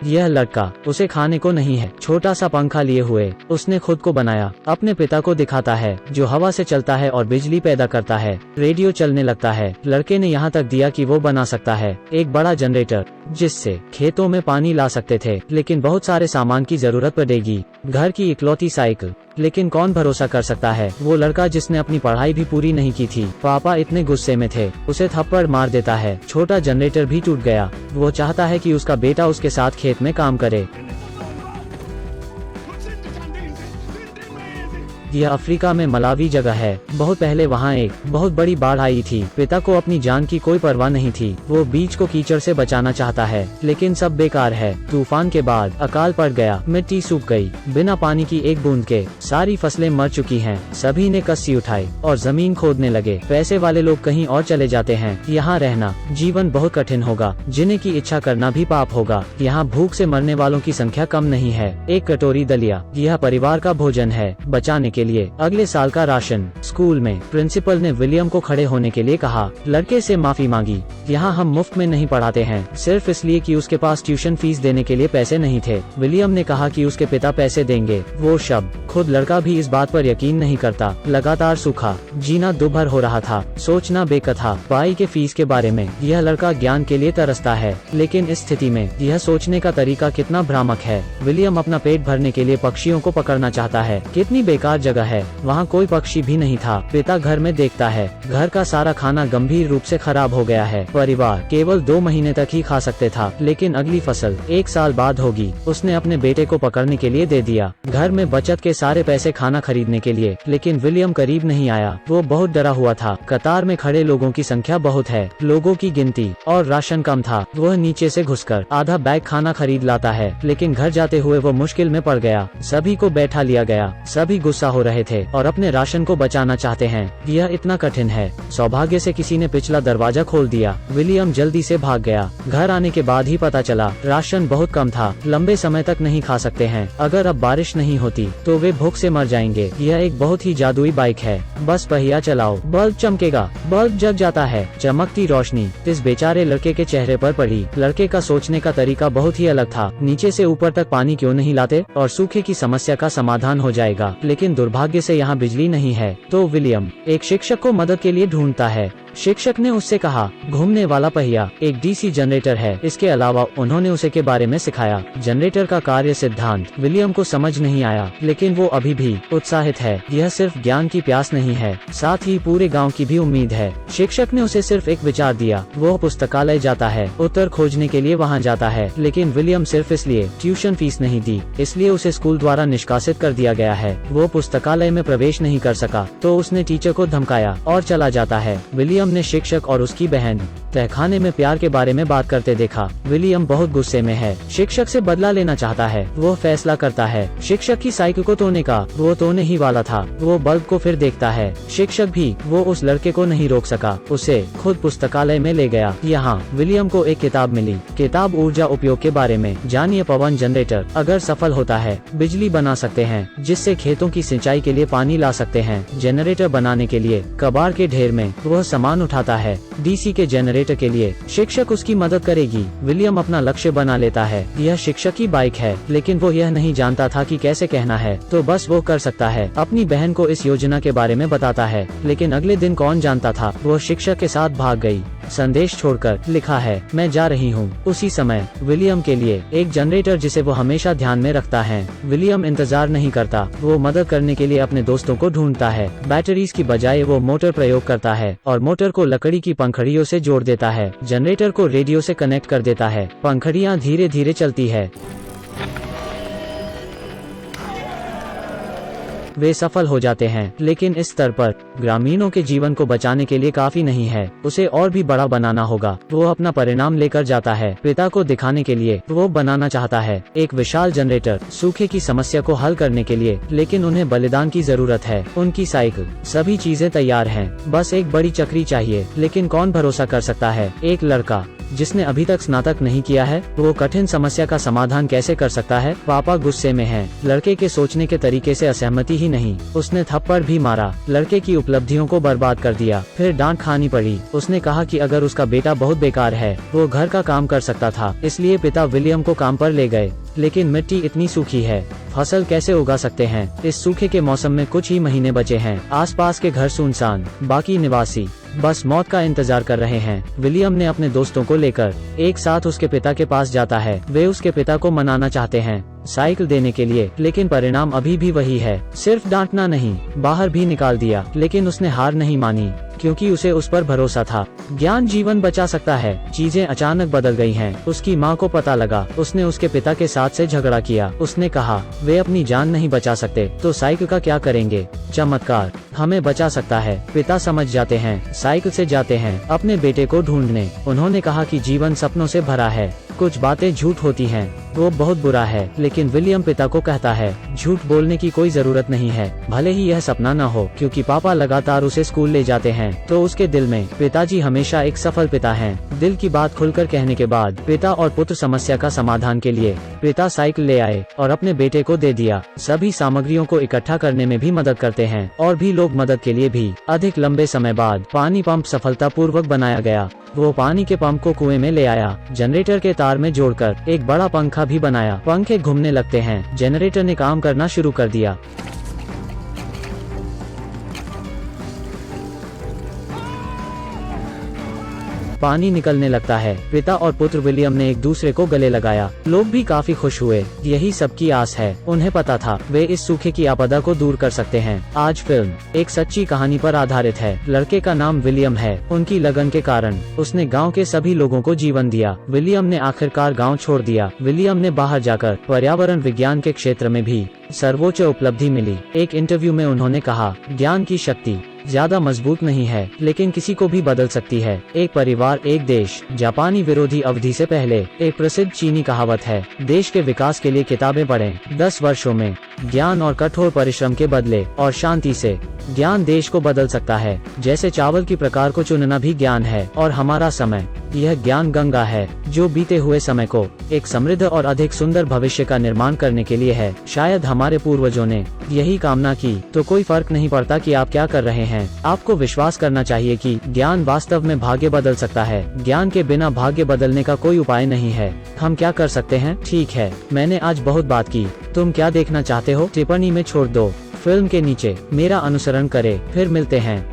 यह लड़का उसे खाने को नहीं है, छोटा सा पंखा लिए हुए उसने खुद को बनाया। अपने पिता को दिखाता है जो हवा से चलता है और बिजली पैदा करता है। रेडियो चलने लगता है। लड़के ने यहाँ तक दिया कि वो बना सकता है एक बड़ा जनरेटर जिससे खेतों में पानी ला सकते थे, लेकिन बहुत सारे सामान की जरूरत पड़ेगी। घर की इकलौती साइकिल, लेकिन कौन भरोसा कर सकता है। वो लड़का जिसने अपनी पढ़ाई भी पूरी नहीं की थी। पापा इतने गुस्से में थे, उसे थप्पड़ मार देता है। छोटा जनरेटर भी टूट गया। वो चाहता है कि उसका बेटा उसके साथ खेत में काम करे। यह अफ्रीका में मलावी जगह है। बहुत पहले वहाँ एक बहुत बड़ी बाढ़ आई थी। पिता को अपनी जान की कोई परवाह नहीं थी। वो बीज को कीचड़ से बचाना चाहता है, लेकिन सब बेकार है। तूफान के बाद अकाल पड़ गया, मिट्टी सूख गई, बिना पानी की एक बूंद के सारी फसलें मर चुकी हैं। सभी ने कस्सी उठाई और जमीन खोदने लगे। पैसे वाले लोग कहीं और चले जाते हैं। यहाँ रहना जीवन बहुत कठिन होगा। जीने की इच्छा करना भी पाप होगा। यहाँ भूख से मरने वालों की संख्या कम नहीं है। एक कटोरी दलिया, यह परिवार का भोजन है। बचाने के लिए अगले साल का राशन। स्कूल में प्रिंसिपल ने विलियम को खड़े होने के लिए कहा। लड़के से माफी मांगी। यहाँ हम मुफ्त में नहीं पढ़ाते हैं, सिर्फ इसलिए कि उसके पास ट्यूशन फीस देने के लिए पैसे नहीं थे। विलियम ने कहा कि उसके पिता पैसे देंगे। वो शब्द, खुद लड़का भी इस बात पर यकीन नहीं करता। लगातार सूखा, जीना दुभर हो रहा था। सोचना बेकथा भाई के फीस के बारे में। यह लड़का ज्ञान के लिए तरसता है, लेकिन इस स्थिति में यह सोचने का तरीका कितना भ्रामक है। विलियम अपना पेट भरने के लिए पक्षियों को पकड़ना चाहता है। कितनी बेकार जगह है। वहाँ कोई पक्षी भी नहीं था। पिता घर में देखता है, घर का सारा खाना गंभीर रूप से खराब हो गया है। परिवार केवल 2 महीने तक ही खा सकते था, लेकिन अगली फसल 1 साल बाद होगी। उसने अपने बेटे को पकड़ने के लिए दे दिया। घर में बचत के सारे पैसे खाना खरीदने के लिए, लेकिन विलियम करीब नहीं आया। वो बहुत डरा हुआ था। कतार में खड़े लोगों की संख्या बहुत है, लोगों की गिनती और राशन कम था। वह नीचे से घुसकर आधा बैग खाना खरीद लाता है, लेकिन घर जाते हुए वो मुश्किल में पड़ गया। सभी को बैठा लिया गया। सभी गुस्सा हो रहे थे और अपने राशन को बचाना चाहते हैं। यह इतना कठिन है। सौभाग्य से किसी ने पिछला दरवाजा खोल दिया। विलियम जल्दी से भाग गया। घर आने के बाद ही पता चला राशन बहुत कम था। लंबे समय तक नहीं खा सकते हैं। अगर अब बारिश नहीं होती तो वे भूख से मर जाएंगे। यह एक बहुत ही जादुई बाइक है। बस पहिया चलाओ, बल्ब चमकेगा। बल्ब जग जाता है। चमकती रोशनी इस बेचारे लड़के के चेहरे पर पड़ी। लड़के का सोचने का तरीका बहुत ही अलग था। नीचे से ऊपर तक पानी क्यों नहीं लाते और सूखे की समस्या का समाधान हो जाएगा। लेकिन दुर्भाग्य से यहाँ बिजली नहीं है। तो विलियम एक शिक्षक को मदद के लिए ढूंढता है। शिक्षक ने उससे कहा, घूमने वाला पहिया एक डीसी जनरेटर है। इसके अलावा उन्होंने उसे के बारे में सिखाया। जनरेटर का कार्य सिद्धांत विलियम को समझ नहीं आया, लेकिन वो अभी भी उत्साहित है। यह सिर्फ ज्ञान की प्यास नहीं है, साथ ही पूरे गांव की भी उम्मीद है। शिक्षक ने उसे सिर्फ एक विचार दिया। वो पुस्तकालय जाता है, उत्तर खोजने के लिए वहाँ जाता है। लेकिन विलियम सिर्फ इसलिए ट्यूशन फीस नहीं दी, इसलिए उसे स्कूल द्वारा निष्कासित कर दिया गया है। वो पुस्तकालय में प्रवेश नहीं कर सका, तो उसने टीचर को धमकाया और चला जाता है। विलियम ने शिक्षक और उसकी बहन तहखाने में प्यार के बारे में बात करते देखा। विलियम बहुत गुस्से में है। शिक्षक से बदला लेना चाहता है। वो फैसला करता है शिक्षक की साइकिल को तोड़ने का। वो तोड़ने ही वाला था। वो बल्ब को फिर देखता है। शिक्षक भी वो उस लड़के को नहीं रोक सका। उसे खुद पुस्तकालय में ले गया। यहाँ विलियम को एक किताब मिली। किताब ऊर्जा उपयोग के बारे में। जानिए, पवन जनरेटर अगर सफल होता है, बिजली बना सकते हैं, जिससे खेतों की सिंचाई के लिए पानी ला सकते हैं। जनरेटर बनाने के लिए कबाड़ के ढेर में वह सामान उठाता है। डीसी के जनरेटर के लिए शिक्षक उसकी मदद करेगी। विलियम अपना लक्ष्य बना लेता है। यह शिक्षक की बाइक है, लेकिन वो यह नहीं जानता था कि कैसे कहना है, तो बस वो कर सकता है। अपनी बहन को इस योजना के बारे में बताता है, लेकिन अगले दिन कौन जानता था वो शिक्षक के साथ भाग गई। संदेश छोड़कर लिखा है, मैं जा रही हूँ। उसी समय विलियम के लिए एक जनरेटर जिसे वो हमेशा ध्यान में रखता है। विलियम इंतजार नहीं करता। वो मदद करने के लिए अपने दोस्तों को ढूंढता है। बैटरीज की बजाय वो मोटर प्रयोग करता है और मोटर को लकड़ी की पंखड़ियों से जोड़ देता है। जनरेटर को रेडियो से कनेक्ट कर देता है। पंखड़ियाँ धीरे धीरे चलती है। वे सफल हो जाते हैं, लेकिन इस स्तर पर ग्रामीणों के जीवन को बचाने के लिए काफी नहीं है। उसे और भी बड़ा बनाना होगा। वो अपना परिणाम लेकर जाता है। पिता को दिखाने के लिए वो बनाना चाहता है एक विशाल जनरेटर सूखे की समस्या को हल करने के लिए, लेकिन उन्हें बलिदान की जरूरत है। उनकी साइकिल, सभी चीजें तैयार हैं, बस एक बड़ी चक्री चाहिए। लेकिन कौन भरोसा कर सकता है? एक लड़का जिसने अभी तक स्नातक नहीं किया है, वो कठिन समस्या का समाधान कैसे कर सकता है। पापा गुस्से में हैं। लड़के के सोचने के तरीके से असहमति ही नहीं, उसने थप्पड़ भी मारा, लड़के की उपलब्धियों को बर्बाद कर दिया। फिर डांट खानी पड़ी। उसने कहा कि अगर उसका बेटा बहुत बेकार है, वो घर का काम कर सकता था। इसलिए पिता विलियम को काम पर ले गए। लेकिन मिट्टी इतनी सूखी है, फसल कैसे उगा सकते हैं। इस सूखे के मौसम में कुछ ही महीने बचे हैं। आसपास के घर सुनसान, बाकी निवासी बस मौत का इंतजार कर रहे हैं। विलियम ने अपने दोस्तों को लेकर एक साथ उसके पिता के पास जाता है। वे उसके पिता को मनाना चाहते हैं साइकिल देने के लिए, लेकिन परिणाम अभी भी वही है। सिर्फ डांटना नहीं, बाहर भी निकाल दिया। लेकिन उसने हार नहीं मानी, क्योंकि उसे उस पर भरोसा था। ज्ञान जीवन बचा सकता है। चीजें अचानक बदल गई हैं। उसकी माँ को पता लगा। उसने उसके पिता के साथ से झगड़ा किया। उसने कहा, वे अपनी जान नहीं बचा सकते तो साइकिल का क्या करेंगे। चमत्कार हमें बचा सकता है। पिता समझ जाते हैं, साइकिल से जाते हैं अपने बेटे को ढूंढने। उन्होंने कहा कि जीवन सपनों से भरा है, कुछ बातें झूठ होती हैं, वो बहुत बुरा है। लेकिन विलियम पिता को कहता है, झूठ बोलने की कोई जरूरत नहीं है, भले ही यह सपना न हो। क्योंकि पापा लगातार उसे स्कूल ले जाते हैं, तो उसके दिल में पिताजी हमेशा एक सफल पिता हैं। दिल की बात खुलकर कहने के बाद पिता और पुत्र समस्या का समाधान के लिए पिता साइकिल ले आए और अपने बेटे को दे दिया। सभी सामग्रियों को इकट्ठा करने में भी मदद करते हैं, और भी लोग मदद के लिए भी। अधिक लंबे समय बाद पानी पंप सफलतापूर्वक बनाया गया। वो पानी के पंप को कुएं में ले आया, जनरेटर के तार में जोड़कर एक बड़ा पंखा भी बनाया। पंखे घूमने लगते हैं। जनरेटर ने काम करना शुरू कर दिया। पानी निकलने लगता है। पिता और पुत्र विलियम ने एक दूसरे को गले लगाया। लोग भी काफी खुश हुए। यही सबकी आस है। उन्हें पता था वे इस सूखे की आपदा को दूर कर सकते हैं। आज फिल्म एक सच्ची कहानी पर आधारित है। लड़के का नाम विलियम है। उनकी लगन के कारण उसने गांव के सभी लोगों को जीवन दिया। विलियम ने आखिरकार गांव छोड़ दिया। विलियम ने बाहर जाकर पर्यावरण विज्ञान के क्षेत्र में भी सर्वोच्च उपलब्धि मिली। एक इंटरव्यू में उन्होंने कहा, ज्ञान की शक्ति ज्यादा मजबूत नहीं है, लेकिन किसी को भी बदल सकती है। एक परिवार एक देश। जापानी विरोधी अवधि से पहले एक प्रसिद्ध चीनी कहावत है, देश के विकास के लिए किताबें पढ़ें। 10 वर्षों में ज्ञान और कठोर परिश्रम के बदले और शांति से ज्ञान देश को बदल सकता है। जैसे चावल की प्रकार को चुनना भी ज्ञान है, और हमारा समय यह ज्ञान गंगा है, जो बीते हुए समय को एक समृद्ध और अधिक सुंदर भविष्य का निर्माण करने के लिए है। शायद हमारे पूर्वजों ने यही कामना की। तो कोई फर्क नहीं पड़ता कि आप क्या कर रहे हैं। आपको विश्वास करना चाहिए कि ज्ञान वास्तव में भाग्य बदल सकता है। ज्ञान के बिना भाग्य बदलने का कोई उपाय नहीं है। हम क्या कर सकते हैं? ठीक है, मैंने आज बहुत बात की। तुम क्या देखना चाहते हो? टिप्पणी में छोड़ दो। फिल्म के नीचे मेरा अनुसरण करें। फिर मिलते हैं।